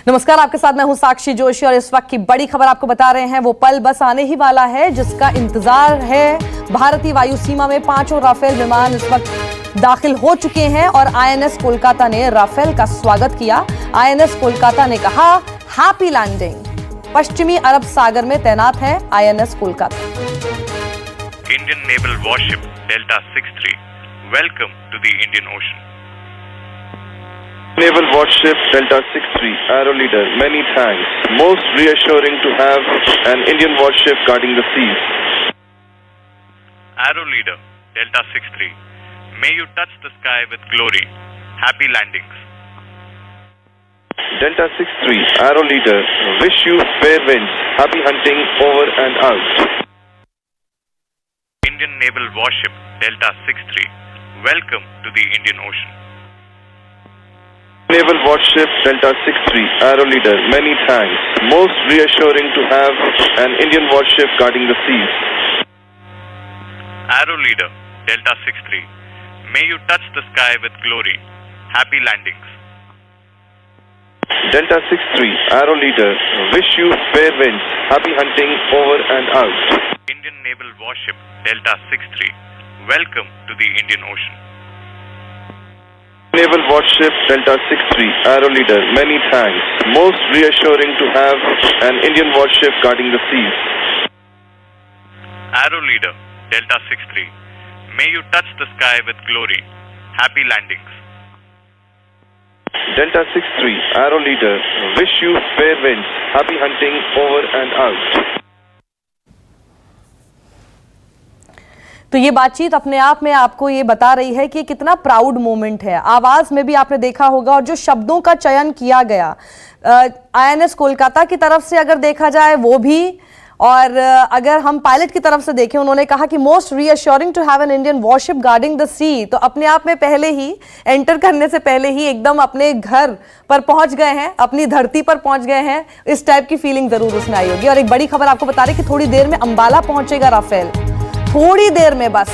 नमस्कार, आपके साथ मैं हूं साक्षी जोशी और इस वक्त की बड़ी खबर आपको बता रहे हैं। वो पल बस आने ही वाला है जिसका इंतजार है। भारतीय वायु सीमा में 5 राफेल विमान इस वक्त दाखिल हो चुके हैं और आईएनएस कोलकाता ने राफेल का स्वागत किया। आईएनएस कोलकाता ने कहा हैप्पी लैंडिंग। पश्चिमी अरब सागर में तैनात है INS Kolkata. Indian naval warship delta 63 welcome to the Indian ocean. Naval Warship Delta 63, Arrow Leader, many thanks. Most reassuring to have an Indian warship guarding the seas. Arrow Leader Delta 63, may you touch the sky with glory. Happy landings. Delta 63, Arrow Leader, wish you fair winds. Happy hunting over and out. Indian Naval Warship Delta 63, welcome to the Indian Ocean. Naval Warship Delta 63, Arrow Leader, many thanks. Most reassuring to have an Indian warship guarding the seas. Arrow Leader Delta 63, may you touch the sky with glory. Happy landings. Delta 63, Arrow Leader, wish you fair winds. Happy hunting over and out. Indian Naval Warship Delta 63, welcome to the Indian Ocean. Naval Warship Delta 63, Arrow Leader, many thanks. Most reassuring to have an Indian warship guarding the seas. Arrow Leader Delta 63, may you touch the sky with glory. Happy landings. Delta 63, Arrow Leader, wish you fair winds. Happy hunting over and out. तो ये बातचीत अपने आप में आपको ये बता रही है कि कितना प्राउड मोमेंट है। आवाज में भी आपने देखा होगा और जो शब्दों का चयन किया गया आईएनएस कोलकाता की तरफ से अगर देखा जाए वो भी, और अगर हम पायलट की तरफ से देखें, उन्होंने कहा कि most reassuring to have an Indian warship guarding the sea. तो अपने आप में पहले ही एंटर करने से पहले ही एकदम अपने घर पर पहुंच गए हैं, अपनी धरती पर पहुंच गए हैं। इस टाइप की फीलिंग जरूर उसमें आई होगी। और एक बड़ी खबर आपको बता रहे कि थोड़ी देर में अंबाला पहुंचेगा राफेल, थोड़ी देर में बस,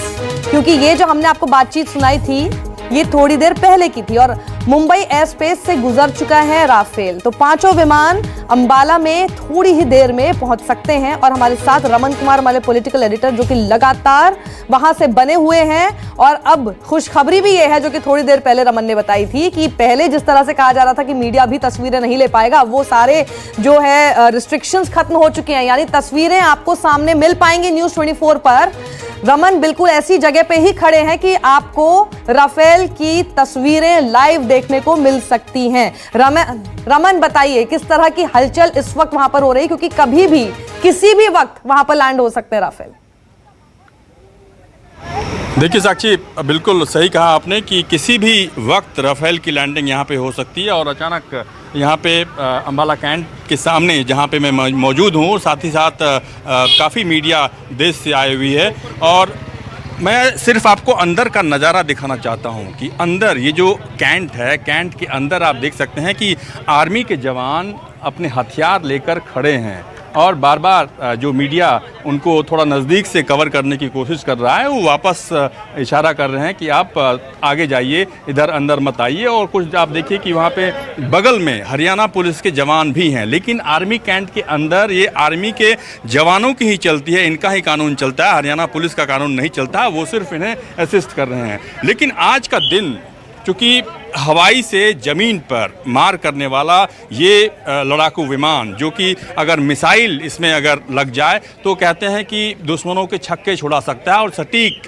क्योंकि ये जो हमने आपको बातचीत सुनाई थी ये थोड़ी देर पहले की थी और मुंबई एयर स्पेस से गुजर चुका है राफेल। तो 5 विमान अंबाला में थोड़ी ही देर में पहुंच सकते हैं। और हमारे साथ रमन कुमार, हमारे पॉलिटिकल एडिटर, जो कि लगातार वहां से बने हुए हैं। और अब खुशखबरी भी ये है जो कि थोड़ी देर पहले रमन ने बताई थी कि पहले जिस तरह से कहा जा रहा था कि मीडिया भी तस्वीरें नहीं ले पाएगा, वो सारे जो है रिस्ट्रिक्शंस खत्म हो चुके हैं, यानी तस्वीरें आपको सामने मिल पाएंगी न्यूज़ 24 पर। रमन बिल्कुल ऐसी जगह पे ही खड़े हैं कि आपको राफेल की तस्वीरें लाइव देखने को मिल सकती हैं। रमन बताइए किस तरह की हलचल इस वक्त वहां पर हो रही है, क्योंकि कभी भी किसी भी वक्त वहां पर लैंड हो सकते हैं राफेल। देखिए साक्षी, बिल्कुल सही कहा आपने कि किसी भी वक्त राफेल की लैंडिंग यहाँ पे हो सकती है। और अचानक यहाँ पे अंबाला कैंट के सामने जहाँ पे मैं मौजूद हूँ, साथ ही साथ काफ़ी मीडिया देश से आई हुई है। और मैं सिर्फ आपको अंदर का नज़ारा दिखाना चाहता हूँ कि अंदर ये जो कैंट है, कैंट के अंदर आप देख सकते हैं कि आर्मी के जवान अपने हथियार लेकर खड़े हैं और बार बार जो मीडिया उनको थोड़ा नज़दीक से कवर करने की कोशिश कर रहा है, वो वापस इशारा कर रहे हैं कि आप आगे जाइए, इधर अंदर मत आइए। और कुछ आप देखिए कि वहाँ पे बगल में हरियाणा पुलिस के जवान भी हैं, लेकिन आर्मी कैंट के अंदर ये आर्मी के जवानों की ही चलती है, इनका ही कानून चलता है, हरियाणा पुलिस का कानून नहीं चलता, वो सिर्फ इन्हें असिस्ट कर रहे हैं। लेकिन आज का दिन चूँकि हवाई से ज़मीन पर मार करने वाला ये लड़ाकू विमान, जो कि अगर मिसाइल इसमें अगर लग जाए तो कहते हैं कि दुश्मनों के छक्के छुड़ा सकता है और सटीक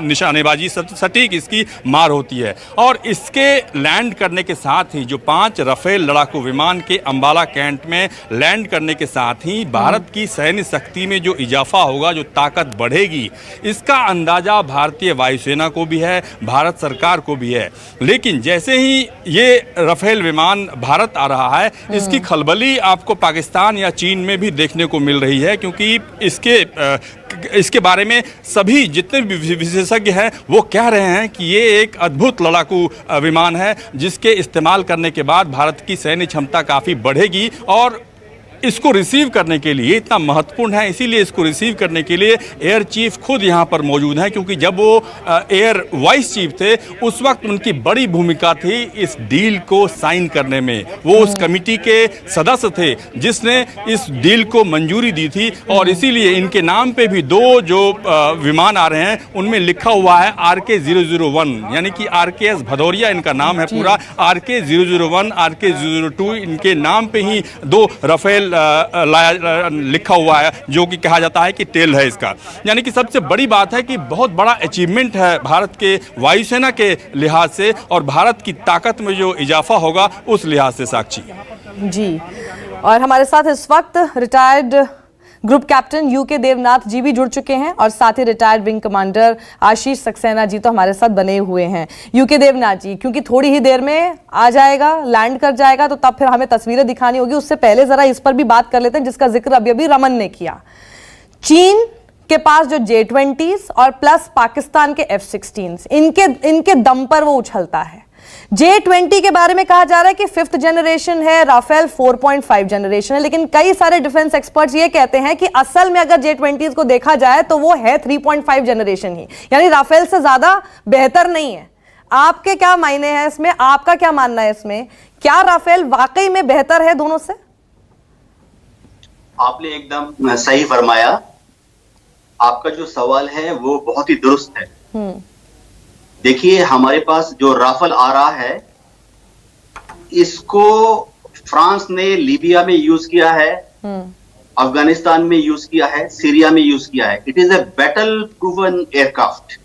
निशानेबाजी सटीक इसकी मार होती है। और इसके लैंड करने के साथ ही जो 5 राफेल लड़ाकू विमान के अंबाला कैंट में लैंड करने के साथ ही भारत की सैन्य शक्ति में जो इजाफा होगा, जो ताकत बढ़ेगी, इसका अंदाज़ा भारतीय वायुसेना को भी है, भारत सरकार को भी है। लेकिन जैसे ही ये राफेल विमान भारत आ रहा है, इसकी खलबली आपको पाकिस्तान या चीन में भी देखने को मिल रही है, क्योंकि इसके बारे में सभी जितने भी विशेषज्ञ हैं वो कह रहे हैं कि ये एक अद्भुत लड़ाकू विमान है जिसके इस्तेमाल करने के बाद भारत की सैन्य क्षमता काफ़ी बढ़ेगी और इसको रिसीव करने के लिए इतना महत्वपूर्ण है, इसीलिए इसको रिसीव करने के लिए एयर चीफ खुद यहाँ पर मौजूद हैं, क्योंकि जब वो एयर वाइस चीफ थे उस वक्त उनकी बड़ी भूमिका थी इस डील को साइन करने में। वो उस कमिटी के सदस्य थे जिसने इस डील को मंजूरी दी थी, और इसीलिए इनके नाम पे भी 2 जो विमान आ रहे हैं उनमें लिखा हुआ है RK-001, यानी कि RKS भदौरिया इनका नाम है पूरा, RK-001 RK-002 इनके नाम पे ही 2 राफेल लिखा हुआ है, जो कि कहा जाता है कि टेल है इसका। यानी कि सबसे बड़ी बात है कि बहुत बड़ा अचीवमेंट है भारत के वायुसेना के लिहाज से, और भारत की ताकत में जो इजाफा होगा उस लिहाज से साक्षी जी। और हमारे साथ इस वक्त retired group captain UK Devnath ji भी जुड़ चुके हैं, और साथ ही retired wing commander Ashish Saxena ji तो हमारे साथ बने हुए हैं। यूके देवनाथ जी, क्योंकि थोड़ी ही देर में आ जाएगा, लैंड कर जाएगा, तो तब फिर हमें तस्वीरें दिखानी होगी। उससे पहले जरा इस पर भी बात कर लेते हैं जिसका जिक्र अभी अभी रमन ने किया। चीन के पास जो J-20s और प्लस पाकिस्तान के F-16s, इनके दम पर वो उछलता है। J-20 के बारे में कहा जा रहा है कि 5th जनरेशन है, राफेल 4.5 जनरेशन है, लेकिन कई सारे डिफेंस एक्सपर्ट्स ये कहते हैं कि असल में अगर J-20s को देखा जाए तो वो है 3.5 जनरेशन ही, यानी राफेल से ज्यादा बेहतर नहीं है। आपके क्या मायने हैं इसमें, आपका क्या मानना है इसमें, क्या राफेल वाकई में बेहतर है दोनों से? आपने एकदम सही फरमाया। आपका जो सवाल है वो बहुत ही दुरुस्त है। देखिए, हमारे पास जो राफेल आ रहा है इसको फ्रांस ने लीबिया में यूज किया है, अफगानिस्तान में यूज किया है, सीरिया में यूज किया है। It is a battle proven aircraft.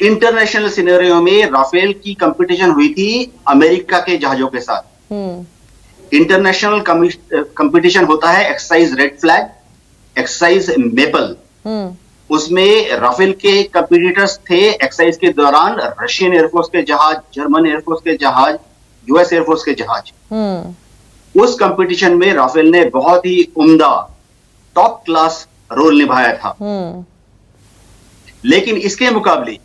International scenario में राफेल की कंपटीशन हुई थी अमेरिका के जहाजों के साथ। इंटरनेशनल कंपटीशन होता है exercise red flag, exercise maple. उसमें राफेल के कंपटीटर्स थे एक्सरसाइज के दौरान रशियन एयरफोर्स के जहाज, जर्मन एयरफोर्स के जहाज, यूएस एयरफोर्स के जहाज। उस कंपटीशन में राफेल ने बहुत ही उम्दा टॉप क्लास रोल निभाया था। लेकिन इसके मुकाबले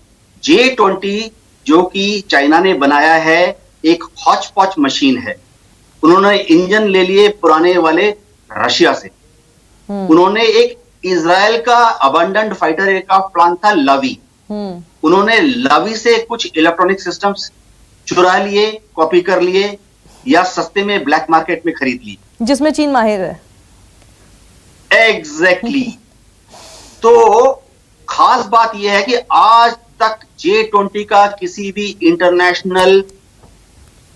J-20 जो कि चाइना ने बनाया है एक हॉच पॉच मशीन है। उन्होंने इंजन ले लिए पुराने वाले रशिया से। उन्होंने एक इजराइल का अबंडेंट फाइटर एयरक्राफ्ट प्लान था लावी। उन्होंने लावी से कुछ इलेक्ट्रॉनिक सिस्टम्स चुरा लिए, कॉपी कर लिए, या सस्ते में ब्लैक मार्केट में खरीद लिए, जिसमें चीन माहिर है। एग्जैक्टली। तो खास बात यह है कि आज तक J-20 का किसी भी इंटरनेशनल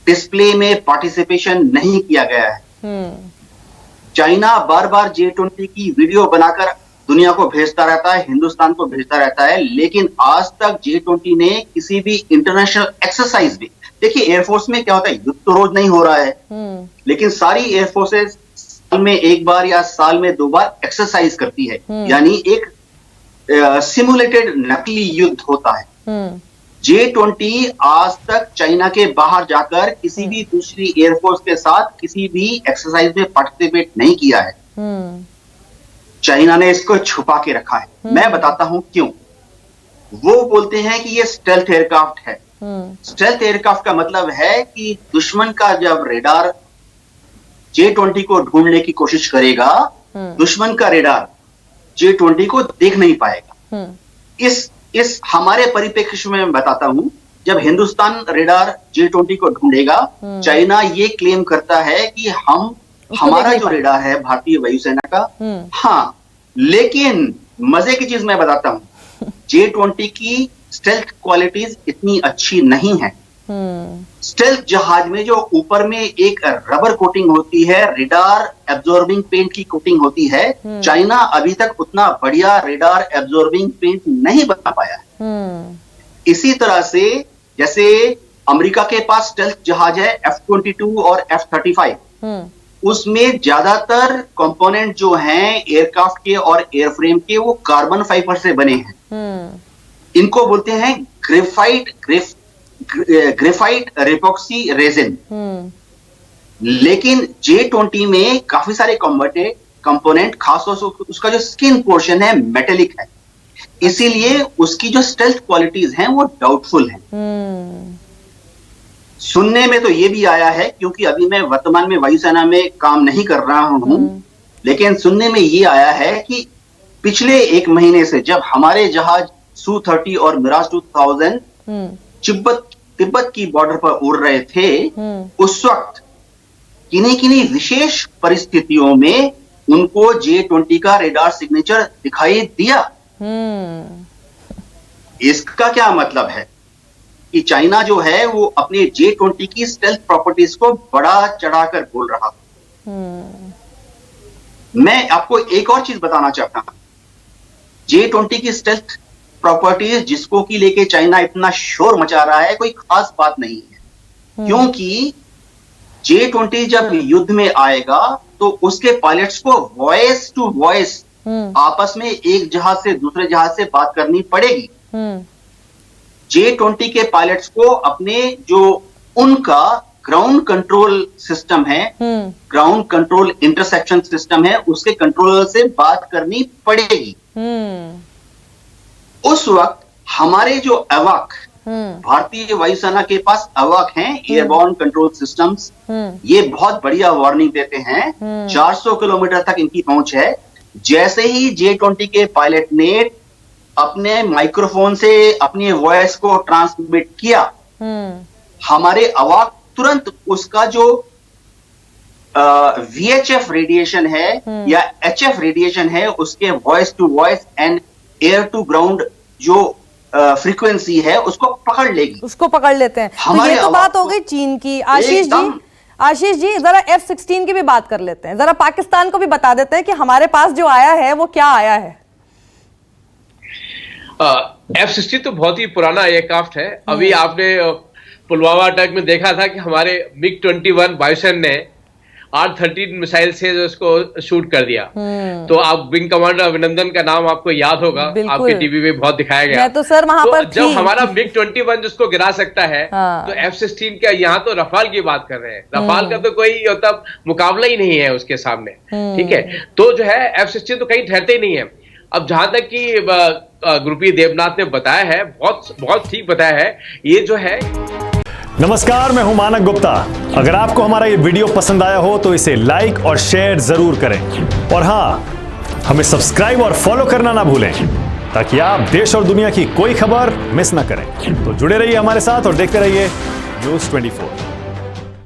डिस्प्ले में पार्टिसिपेशन नहीं किया गया है। चाइना बार बार J-20 की वीडियो बनाकर दुनिया को भेजता रहता है, हिंदुस्तान को भेजता रहता है, लेकिन आज तक J-20 ने किसी भी इंटरनेशनल एक्सरसाइज में, देखिए एयरफोर्स में क्या होता है, युद्ध तो रोज नहीं हो रहा है, लेकिन सारी एयरफोर्सेस साल में एक बार या साल में 2 बार एक्सरसाइज करती है, यानी एक सिमुलेटेड नकली युद्ध होता है। J-20 आज तक चाइना के बाहर जाकर किसी भी दूसरी एयरफोर्स के साथ किसी भी एक्सरसाइज में पार्टिसिपेट नहीं किया है। चाइना ने इसको छुपा के रखा है। मैं बताता हूं क्यों। वो बोलते हैं कि ये स्टेल्थ एयरक्राफ्ट है। स्टेल्थ एयरक्राफ्ट का मतलब है कि दुश्मन का जब रेडार J-20 को ढूंढने की कोशिश करेगा, दुश्मन का रेडार J-20 को देख नहीं पाएगा। इस हमारे परिप्रेक्ष्य में मैं बताता हूं, जब हिंदुस्तान रेडार J-20 को ढूंढेगा, चाइना ये क्लेम करता है कि हमारा जो रेडार है भारतीय वायुसेना का, हाँ, लेकिन मजे की चीज मैं बताता हूं, J-20 की स्टेल्थ क्वालिटीज इतनी अच्छी नहीं है। स्टेल्थ जहाज में जो ऊपर में एक रबर कोटिंग होती है, रेडार एब्जॉर्बिंग पेंट की कोटिंग होती है, चाइना अभी तक उतना बढ़िया रेडार एब्जॉर्बिंग पेंट नहीं बना पाया है। इसी तरह से जैसे अमेरिका के पास स्टेल्थ जहाज है F-22 और F-35, उसमें ज्यादातर कंपोनेंट जो हैं एयरक्राफ्ट के और एयरफ्रेम के, वो कार्बन फाइबर से बने हैं। इनको बोलते हैं ग्रेफाइट रेपोक्सी रेजिन। लेकिन J-20 में काफी सारे कंपोनेंट, खासतौर से उसका जो स्किन पोर्शन है मेटेलिक है, इसीलिए उसकी जो स्टेल्थ क्वालिटीज हैं वो डाउटफुल हैं। सुनने में तो ये भी आया है, क्योंकि अभी मैं वर्तमान में वायुसेना में काम नहीं कर रहा हूं, लेकिन सुनने में ये आया है कि पिछले एक महीने से जब हमारे जहाज Su-30 और मिराज 2000 तिब्बत की बॉर्डर पर उड़ रहे थे, उस वक्त किन्हीं विशेष परिस्थितियों में उनको J-20 का रेडार सिग्नेचर दिखाई दिया। इसका क्या मतलब है कि चाइना जो है वो अपने J-20 की स्टेल्थ प्रॉपर्टीज को बड़ा चढ़ाकर बोल रहा। मैं आपको एक और चीज बताना चाहता हूं। J-20 की स्टेल्थ प्रॉपर्टीज जिसको की लेके चाइना इतना शोर मचा रहा है, कोई खास बात नहीं है, क्योंकि J-20 जब युद्ध में आएगा तो उसके पायलट्स को वॉइस टू वॉइस आपस में एक जहाज से दूसरे जहाज से बात करनी पड़ेगी। J-20 के पायलट्स को अपने जो उनका ग्राउंड कंट्रोल सिस्टम है, ग्राउंड कंट्रोल इंटरसेप्शन सिस्टम है, उसके कंट्रोलर से बात करनी पड़ेगी। उस वक्त हमारे जो अवाक, भारतीय वायुसेना के पास अवाक हैं, एयरबॉर्न कंट्रोल सिस्टम्स, ये बहुत बढ़िया वार्निंग देते हैं। 400 किलोमीटर तक इनकी पहुंच है। जैसे ही J-20 के पायलट ने अपने माइक्रोफोन से अपनी वॉइस को ट्रांसमिट किया, हमारे अवाक तुरंत उसका जो VHF रेडिएशन है या HF रेडिएशन है, उसके voice to voice and air to ground जो फ्रीक्वेंसी है उसको पकड़ लेगी, उसको पकड़ लेते हैं। तो ये तो बात हो गई चीन की। आशीष जी जरा F-16 की भी बात कर लेते हैं, जरा पाकिस्तान को भी बता देते हैं कि हमारे पास जो आया है वो क्या आया है। F-16 तो बहुत ही पुराना एयरक्राफ्ट है। अभी आपने पुलवामा अटैक में देखा था कि हमारे MiG-21 वायुसेना ने R-13 मिसाइल से उसको शूट कर दिया। तो आप विंग कमांडर अभिनंदन का नाम आपको याद होगा, आपके टीवी में बहुत दिखाया गया। मैं तो सर वहां पर जब हमारा MiG-21 जिसको गिरा सकता है, हाँ। तो F-16 का यहाँ तो रफाल की बात कर रहे हैं। रफाल का तो कोई मतलब मुकाबला ही नहीं है उसके सामने, ठीक है। तो जो है F-16 तो कहीं ठहरते ही नहीं है। अब जहां तक कि गुरुप्रीत देवनाथ ने बताया है, बहुत ठीक बताया है। ये जो है, नमस्कार, मैं हूं मानक गुप्ता। अगर आपको हमारा ये वीडियो पसंद आया हो तो इसे लाइक और शेयर जरूर करें, और हां, हमें सब्सक्राइब और फॉलो करना ना भूलें ताकि आप देश और दुनिया की कोई खबर मिस ना करें। तो जुड़े रहिए हमारे साथ और देखते रहिए News 24।